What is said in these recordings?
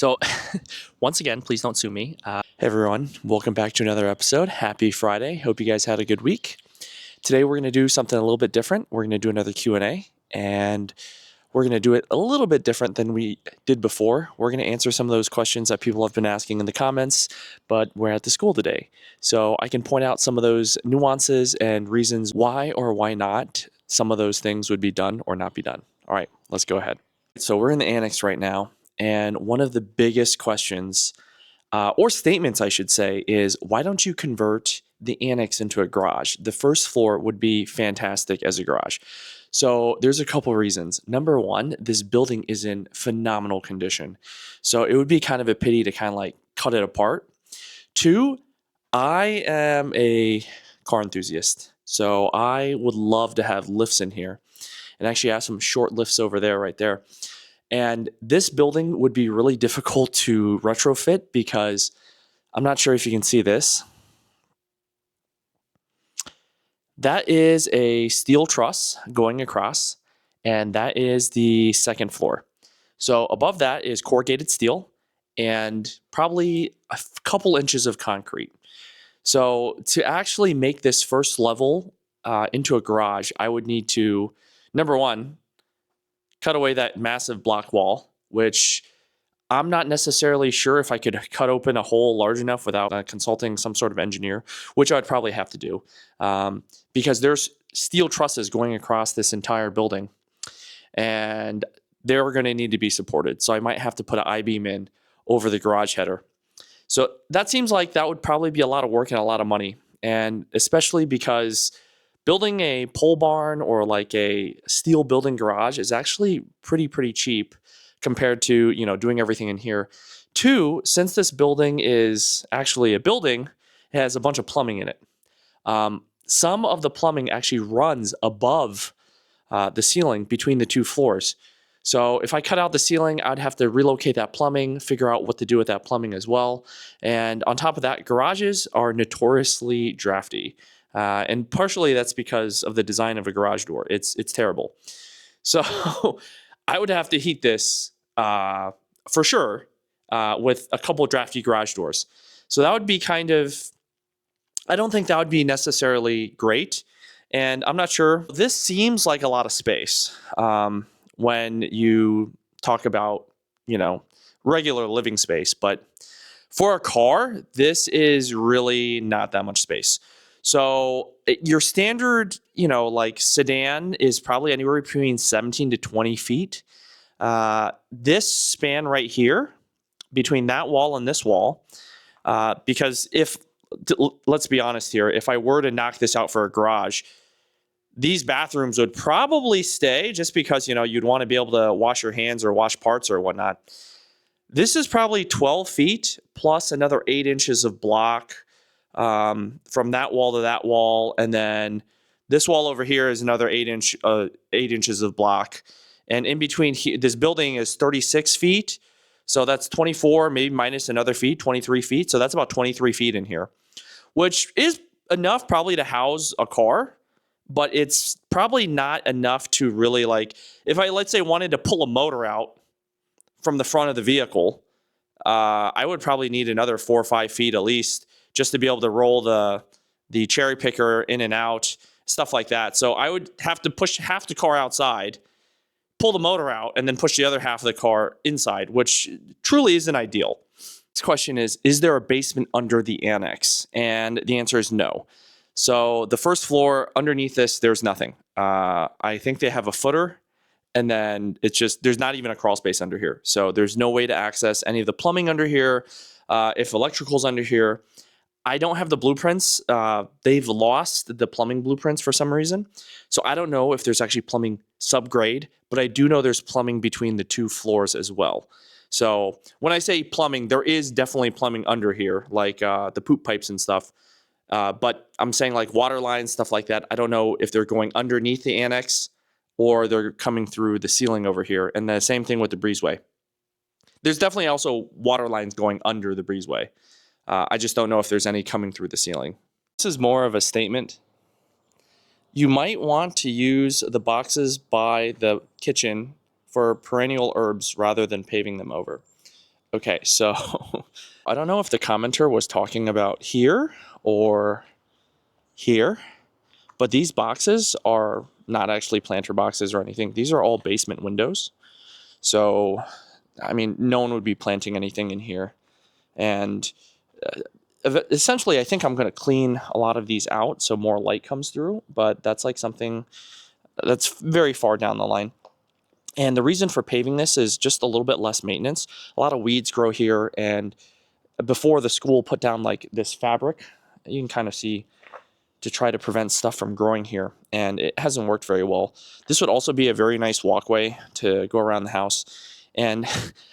So, once again, please don't sue me. Hey everyone, welcome back to another episode. Happy Friday. Hope you guys had a good week. Today we're going to do something a little bit different. We're going to do another Q&A, and we're going to do it a little bit different than we did before. We're going to answer some of those questions that people have been asking in the comments, but we're at the school today. So I can point out some of those nuances and reasons why or why not some of those things would be done or not be done. All right, let's go ahead. So we're in the annex right now, and one of the biggest questions, or statements I should say, is why don't you convert the annex into a garage? The first floor would be fantastic as a garage. So there's a couple reasons. Number one, this building is in phenomenal condition. So it would be kind of a pity to kind of like cut it apart. Two, I am a car enthusiast. So I would love to have lifts in here, and actually have some short lifts over there, right there. And this building would be really difficult to retrofit because I'm not sure if you can see this. That is a steel truss going across, and that is the second floor. So above that is corrugated steel and probably a couple inches of concrete. So to actually make this first level into a garage, I would need to, number one, cut away that massive block wall, which I'm not necessarily sure if I could cut open a hole large enough without consulting some sort of engineer, which I'd probably have to do, because there's steel trusses going across this entire building, and they're going to need to be supported. So I might have to put an I-beam in over the garage header. So that seems like that would probably be a lot of work and a lot of money, and especially because building a pole barn or like a steel building garage is actually pretty cheap compared to, you know, doing everything in here. Two, since this building is actually a building, it has a bunch of plumbing in it. Some of the plumbing actually runs above the ceiling between the two floors. So if I cut out the ceiling, I'd have to relocate that plumbing, figure out what to do with that plumbing as well. And on top of that, garages are notoriously drafty. And partially that's because of the design of a garage door. It's terrible. So I would have to heat this for sure with a couple drafty garage doors. So that would be kind of, I don't think that would be necessarily great. And I'm not sure. This seems like a lot of space when you talk about, you know, regular living space. But for a car, this is really not that much space. So your standard, you know, like sedan is probably anywhere between 17 to 20 feet. This span right here between that wall and this wall, because let's be honest here, if I were to knock this out for a garage, these bathrooms would probably stay just because, you know, you'd want to be able to wash your hands or wash parts or whatnot. This is probably 12 feet plus another 8 inches of block from that wall to that wall. And then this wall over here is another 8 inches of block. And in between this building is 36 feet. So that's 24, maybe minus another feet, 23 feet. So that's about 23 feet in here, which is enough probably to house a car, but it's probably not enough to really, like, if I, let's say, wanted to pull a motor out from the front of the vehicle, I would probably need another 4 or 5 feet at least just to be able to roll the cherry picker in and out, stuff like that. So I would have to push half the car outside, pull the motor out, and then push the other half of the car inside, which truly isn't ideal. Next question is there a basement under the annex? And the answer is no. So the first floor, underneath this, there's nothing. I think they have a footer, and then it's just, there's not even a crawl space under here. So there's no way to access any of the plumbing under here. If electrical's under here, I don't have the blueprints. They've lost the plumbing blueprints for some reason. So I don't know if there's actually plumbing subgrade, but I do know there's plumbing between the two floors as well. So when I say plumbing, there is definitely plumbing under here, like the poop pipes and stuff. But I'm saying like water lines, stuff like that. I don't know if they're going underneath the annex or they're coming through the ceiling over here. And the same thing with the breezeway. There's definitely also water lines going under the breezeway. I just don't know if there's any coming through the ceiling. This is more of a statement. You might want to use the boxes by the kitchen for perennial herbs rather than paving them over. Okay, so I don't know if the commenter was talking about here or here, but these boxes are not actually planter boxes or anything. These are all basement windows. So, I mean, no one would be planting anything in here. And essentially, I think I'm going to clean a lot of these out so more light comes through, but that's like something that's very far down the line. And the reason for paving this is just a little bit less maintenance. A lot of weeds grow here, and before the school put down like this fabric, you can kind of see, to try to prevent stuff from growing here, and it hasn't worked very well. This would also be a very nice walkway to go around the house. And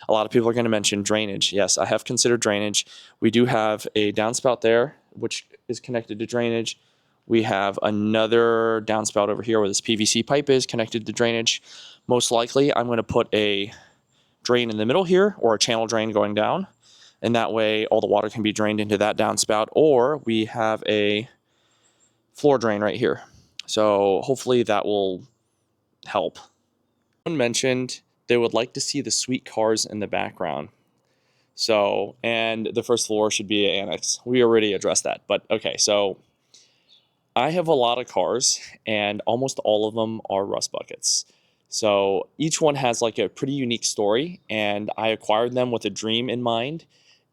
a lot of people are going to mention drainage. Yes, I have considered drainage. We do have a downspout there, which is connected to drainage. We have another downspout over here where this PVC pipe is connected to drainage. Most likely, I'm going to put a drain in the middle here, or a channel drain going down. And that way, all the water can be drained into that downspout. Or we have a floor drain right here. So hopefully that will help. Someone mentioned they would like to see the sweet cars in the background. So, and the first floor should be an annex. We already addressed that, but okay. So I have a lot of cars, and almost all of them are rust buckets. So each one has like a pretty unique story, and I acquired them with a dream in mind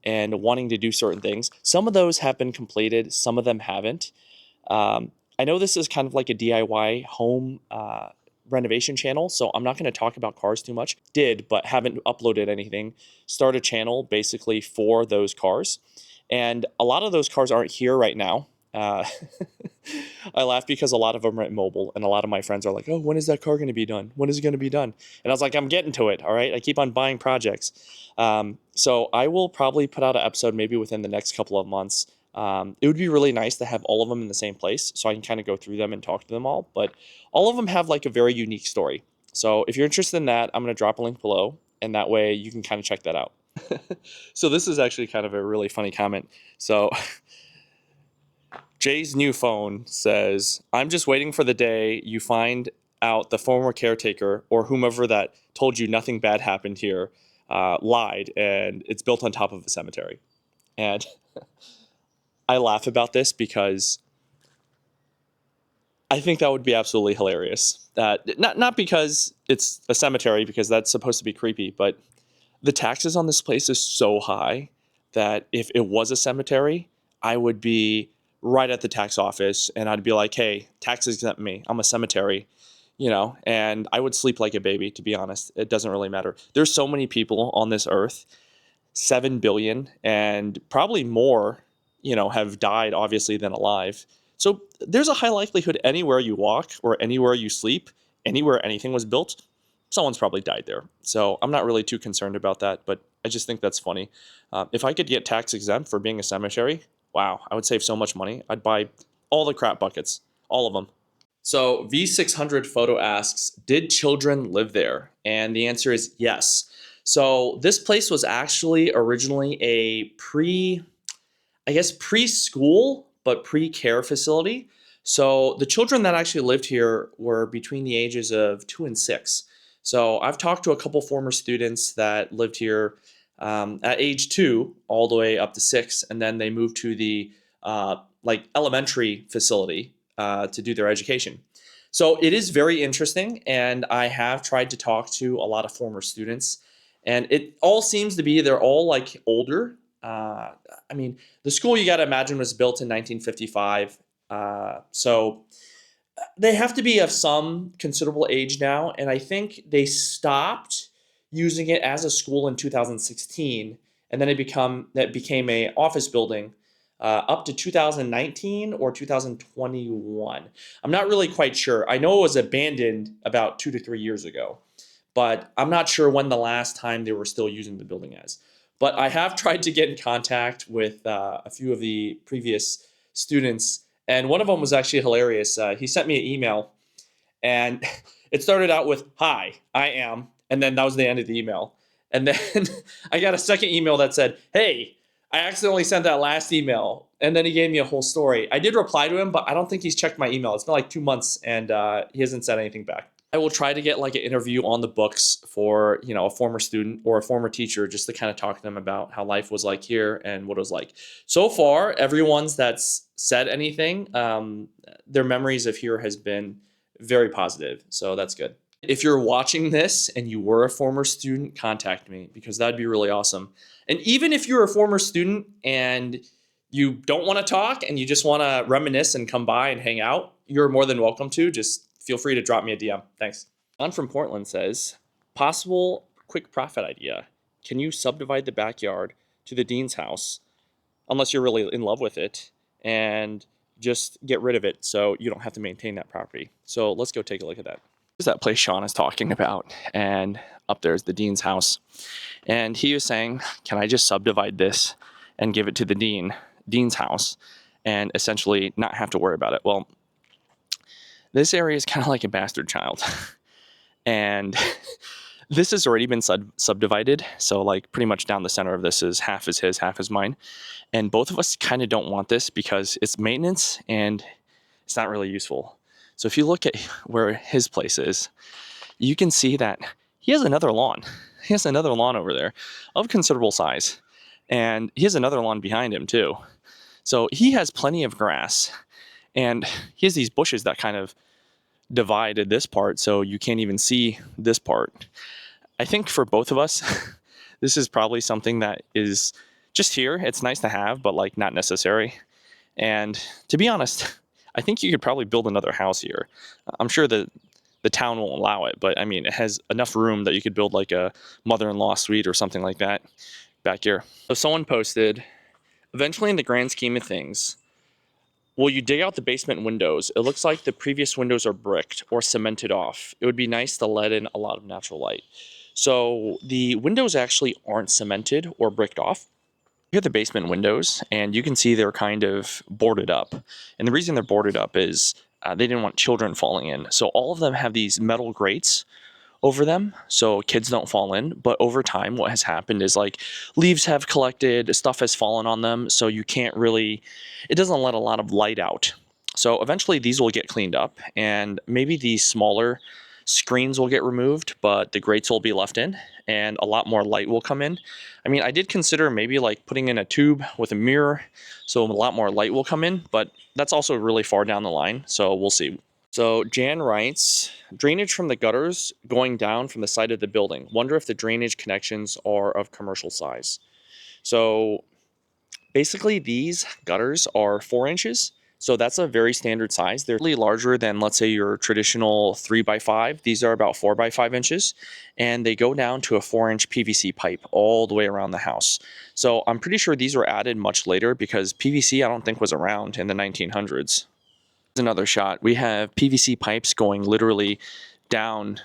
and wanting to do certain things. Some of those have been completed, some of them haven't. I know this is kind of like a DIY home renovation channel, so I'm not going to talk about cars too much. Did, but haven't uploaded anything. Start a channel basically for those cars. And a lot of those cars aren't here right now. I laugh because a lot of them are at mobile, and a lot of my friends are like, oh, when is that car going to be done? When is it going to be done? And I was like, I'm getting to it, all right? I keep on buying projects. So I will probably put out an episode maybe within the next couple of months. It would be really nice to have all of them in the same place so I can kind of go through them and talk to them all. But all of them have like a very unique story. So if you're interested in that, I'm going to drop a link below, and that way you can kind of check that out. So this is actually kind of a really funny comment. So Jay's new phone says, I'm just waiting for the day you find out the former caretaker or whomever that told you nothing bad happened here lied, and it's built on top of a cemetery. And I laugh about this because I think that would be absolutely hilarious. Not because it's a cemetery, because that's supposed to be creepy, but the taxes on this place is so high that if it was a cemetery, I would be right at the tax office and I'd be like, hey, tax exempt me. I'm a cemetery, and I would sleep like a baby, to be honest. It doesn't really matter. There's so many people on this earth, 7 billion, and probably more, have died obviously than alive. So there's a high likelihood anywhere you walk or anywhere you sleep, anywhere anything was built, someone's probably died there. So I'm not really too concerned about that, but I just think that's funny. If I could get tax exempt for being a cemetery, wow, I would save so much money. I'd buy all the crap buckets, all of them. So V600 Photo asks, did children live there? And the answer is yes. So this place was actually originally a preschool, but pre-care facility. So the children that actually lived here were between the ages of 2 and 6. So I've talked to a couple former students that lived here at age 2 all the way up to 6, and then they moved to the elementary facility to do their education. So it is very interesting, and I have tried to talk to a lot of former students, and it all seems to be they're all like older. The school, you got to imagine, was built in 1955. So they have to be of some considerable age now. And I think they stopped using it as a school in 2016. And then it became a office building up to 2019 or 2021. I'm not really quite sure. I know it was abandoned about 2 to 3 years ago, but I'm not sure when the last time they were still using the building as. But I have tried to get in contact with a few of the previous students, and one of them was actually hilarious. He sent me an email, and it started out with, hi, I am, and then that was the end of the email. And then I got a second email that said, hey, I accidentally sent that last email. And then he gave me a whole story. I did reply to him, but I don't think he's checked my email. It's been like 2 months, and he hasn't said anything back. I will try to get like an interview on the books for, a former student or a former teacher just to kind of talk to them about how life was like here and what it was like. So far, everyone's that's said anything, their memories of here has been very positive. So that's good. If you're watching this and you were a former student, contact me because that'd be really awesome. And even if you're a former student and you don't want to talk and you just want to reminisce and come by and hang out, you're more than welcome to. Just feel free to drop me a DM. Thanks. John from Portland says, possible quick profit idea. Can you subdivide the backyard to the dean's house, unless you're really in love with it, and just get rid of it so you don't have to maintain that property? So let's go take a look at that. Here's that place Sean is talking about, and up there's the dean's house. And he was saying, can I just subdivide this and give it to the dean's house and essentially not have to worry about it? Well, this area is kind of like a bastard child. And this has already been subdivided. So like pretty much down the center of this is half is his, half is mine. And both of us kind of don't want this because it's maintenance and it's not really useful. So if you look at where his place is, you can see that he has another lawn. He has another lawn over there of considerable size. And he has another lawn behind him too. So he has plenty of grass. And he has these bushes that kind of divided this part so you can't even see this part. I think for both of us, this is probably something that is just here. It's nice to have, but like not necessary. And to be honest, I think you could probably build another house here. I'm sure that the town won't allow it, but I mean, it has enough room that you could build like a mother-in-law suite or something like that back here. So someone posted, eventually in the grand scheme of things, will you dig out the basement windows? It looks like the previous windows are bricked or cemented off. It would be nice to let in a lot of natural light. So the windows actually aren't cemented or bricked off. Here are the basement windows, and you can see they're kind of boarded up. And the reason they're boarded up is they didn't want children falling in. So all of them have these metal grates over them so kids don't fall in. But over time, what has happened is like leaves have collected, stuff has fallen on them, so you can't really, it doesn't let a lot of light out. So eventually these will get cleaned up, and maybe these smaller screens will get removed, but the grates will be left in and a lot more light will come in. I mean, I did consider maybe like putting in a tube with a mirror so a lot more light will come in, but that's also really far down the line, so we'll see. So Jan writes, drainage from the gutters going down from the side of the building. Wonder if the drainage connections are of commercial size. So basically these gutters are 4 inches. So that's a very standard size. They're really larger than, let's say, your traditional 3x5. These are about 4x5 inches, and they go down to a 4-inch PVC pipe all the way around the house. So I'm pretty sure these were added much later because PVC I don't think was around in the 1900s. Another shot. We have PVC pipes going literally down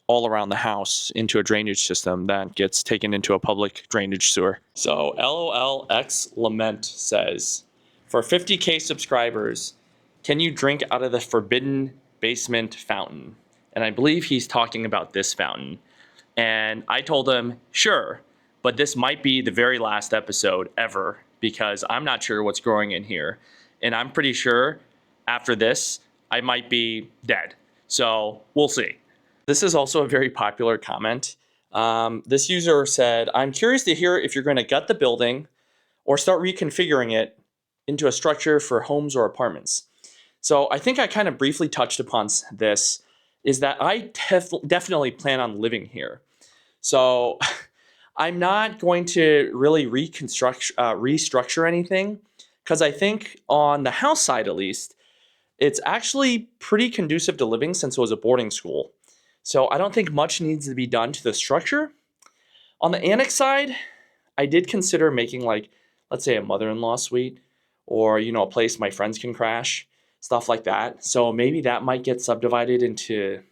all around the house into a drainage system that gets taken into a public drainage sewer. So LOLX Lament says, for 50K subscribers, can you drink out of the forbidden basement fountain? And I believe he's talking about this fountain. And I told him, sure, but this might be the very last episode ever because I'm not sure what's growing in here. And I'm pretty sure after this, I might be dead. So we'll see. This is also a very popular comment. This user said, I'm curious to hear if you're going to gut the building or start reconfiguring it into a structure for homes or apartments. So I think I kind of briefly touched upon this, is that I definitely plan on living here. So I'm not going to really restructure anything because I think on the house side at least, it's actually pretty conducive to living since it was a boarding school. So I don't think much needs to be done to the structure. On the annex side, I did consider making like, let's say a mother-in-law suite or, a place my friends can crash, stuff like that. So maybe that might get subdivided into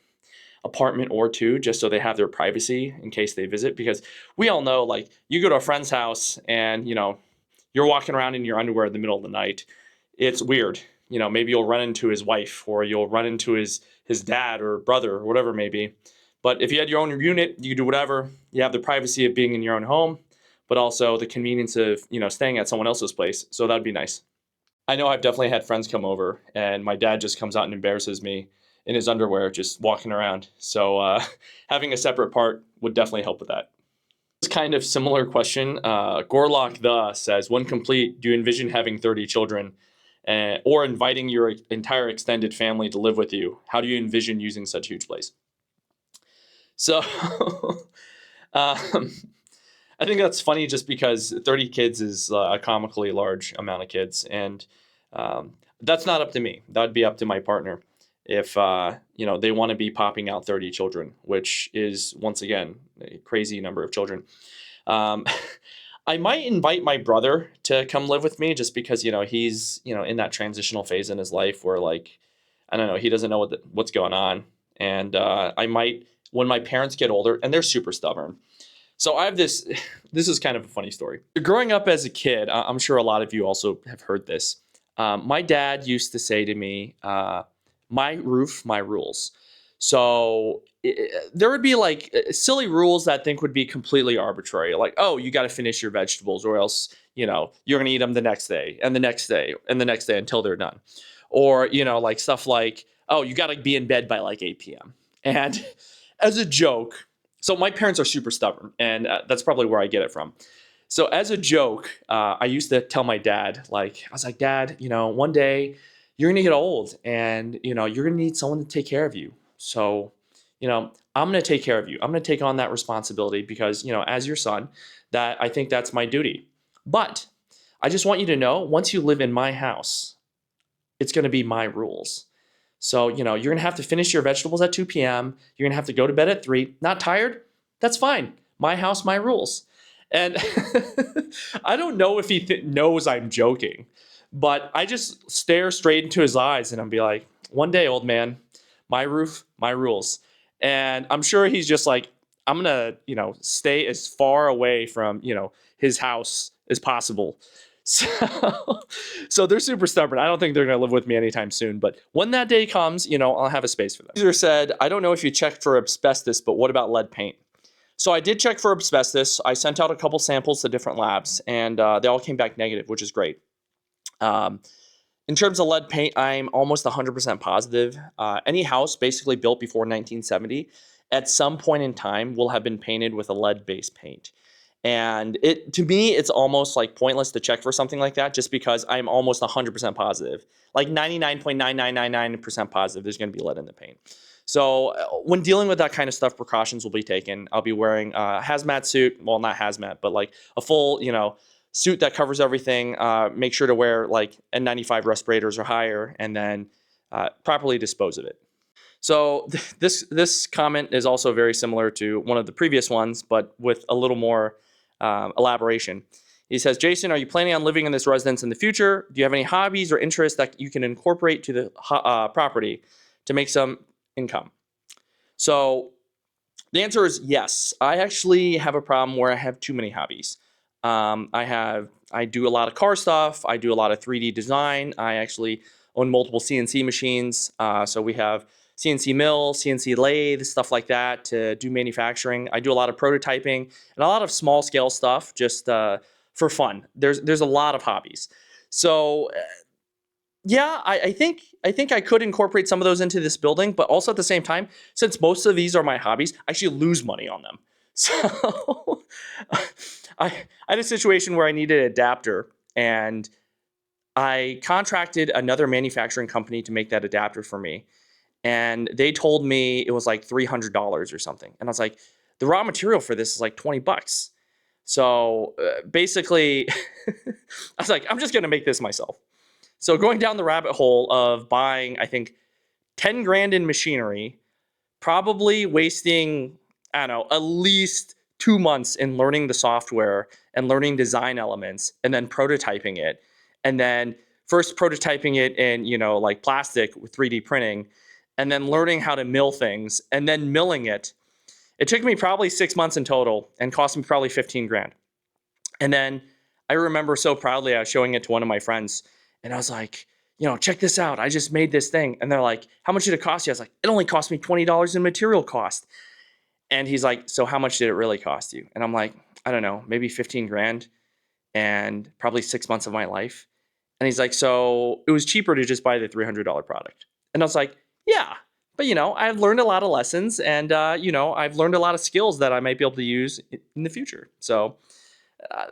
apartment or two just so they have their privacy in case they visit. Because we all know, like, you go to a friend's house and, you're walking around in your underwear in the middle of the night. It's weird. Maybe you'll run into his wife or you'll run into his dad or brother or whatever it may be. But if you had your own unit, you could do whatever. You have the privacy of being in your own home, but also the convenience of, staying at someone else's place. So that'd be nice. I know I've definitely had friends come over and my dad just comes out and embarrasses me in his underwear just walking around. So having a separate part would definitely help with that. This kind of similar question. Gorlock the says, when complete, do you envision having 30 children or inviting your entire extended family to live with you? How do you envision using such a huge place? So I think that's funny just because 30 kids is a comically large amount of kids. And that's not up to me. That would be up to my partner if they want to be popping out 30 children, which is, once again, a crazy number of children. I might invite my brother to come live with me just because, he's, in that transitional phase in his life where, like, I don't know, he doesn't know what's going on. And I might, when my parents get older, and they're super stubborn. So I have this is kind of a funny story. Growing up as a kid, I'm sure a lot of you also have heard this. My dad used to say to me, my roof, my rules. So there would be like silly rules that I think would be completely arbitrary. Like, oh, you got to finish your vegetables or else, you're going to eat them the next day and the next day and the next day until they're done. Or, like stuff like, oh, you got to be in bed by like 8 p.m. And as a joke, so my parents are super stubborn, and that's probably where I get it from. So as a joke, I used to tell my dad, I was like, Dad, one day you're going to get old and, you're going to need someone to take care of you. So, I'm going to take care of you. I'm going to take on that responsibility because, as your son, that I think that's my duty. But I just want you to know, once you live in my house, it's going to be my rules. So, you're going to have to finish your vegetables at 2 p.m. You're going to have to go to bed at 3. Not tired? That's fine. My house, my rules. And I don't know if he knows I'm joking, but I just stare straight into his eyes and I'm be like, one day, old man, my roof, my rules. And I'm sure he's just like, I'm going to, stay as far away from, his house as possible. So they're super stubborn. I don't think they're going to live with me anytime soon. But when that day comes, I'll have a space for them. User said, I don't know if you checked for asbestos, but what about lead paint? So I did check for asbestos. I sent out a couple samples to different labs, and they all came back negative, which is great. In terms of lead paint, I'm almost 100% positive. Any house basically built before 1970, at some point in time, will have been painted with a lead-based paint. And to me, it's almost like pointless to check for something like that just because I'm almost 100% positive. Like 99.9999% positive there's going to be lead in the paint. So when dealing with that kind of stuff, precautions will be taken. I'll be wearing a hazmat suit. Well, not hazmat, but like a full, suit that covers everything. Make sure to wear like N95 respirators or higher, and then properly dispose of it. So this comment is also very similar to one of the previous ones, but with a little more elaboration. He says, Jason, are you planning on living in this residence in the future? Do you have any hobbies or interests that you can incorporate to the property to make some income? So the answer is yes. I actually have a problem where I have too many hobbies. I do a lot of car stuff. I do a lot of 3D design. I actually own multiple CNC machines. So we have CNC mill, CNC lathe, stuff like that to do manufacturing. I do a lot of prototyping and a lot of small scale stuff just for fun. There's a lot of hobbies. So yeah, I think I could incorporate some of those into this building, but also at the same time, since most of these are my hobbies, I actually lose money on them. So I had a situation where I needed an adapter, and I contracted another manufacturing company to make that adapter for me. And they told me it was like $300 or something. And I was like, the raw material for this is like $20. So basically, I was like, I'm just going to make this myself. So going down the rabbit hole of buying, I think, 10 grand in machinery, probably wasting, I don't know, at least 2 months in learning the software and learning design elements and then prototyping it. And then first prototyping it in, like plastic with 3D printing, and then learning how to mill things and then milling it. It took me probably 6 months in total and cost me probably 15 grand. And then I remember so proudly, I was showing it to one of my friends and I was like, check this out. I just made this thing. And they're like, how much did it cost you? I was like, it only cost me $20 in material cost. And he's like, so how much did it really cost you? And I'm like, I don't know, maybe 15 grand and probably 6 months of my life. And he's like, so it was cheaper to just buy the $300 product. And I was like, yeah, But, I've learned a lot of lessons, and, I've learned a lot of skills that I might be able to use in the future. So uh,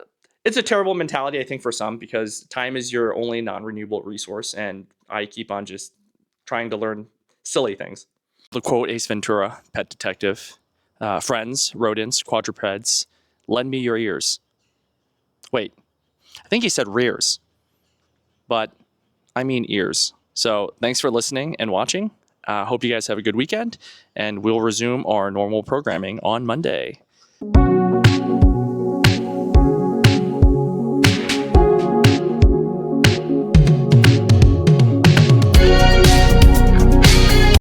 it's a terrible mentality, I think, for some, because time is your only non-renewable resource, and I keep on just trying to learn silly things. The quote Ace Ventura, Pet Detective, friends, rodents, quadrupeds, lend me your ears. Wait, I think he said rears, but I mean ears. So thanks for listening and watching. Hope you guys have a good weekend, and we'll resume our normal programming on Monday.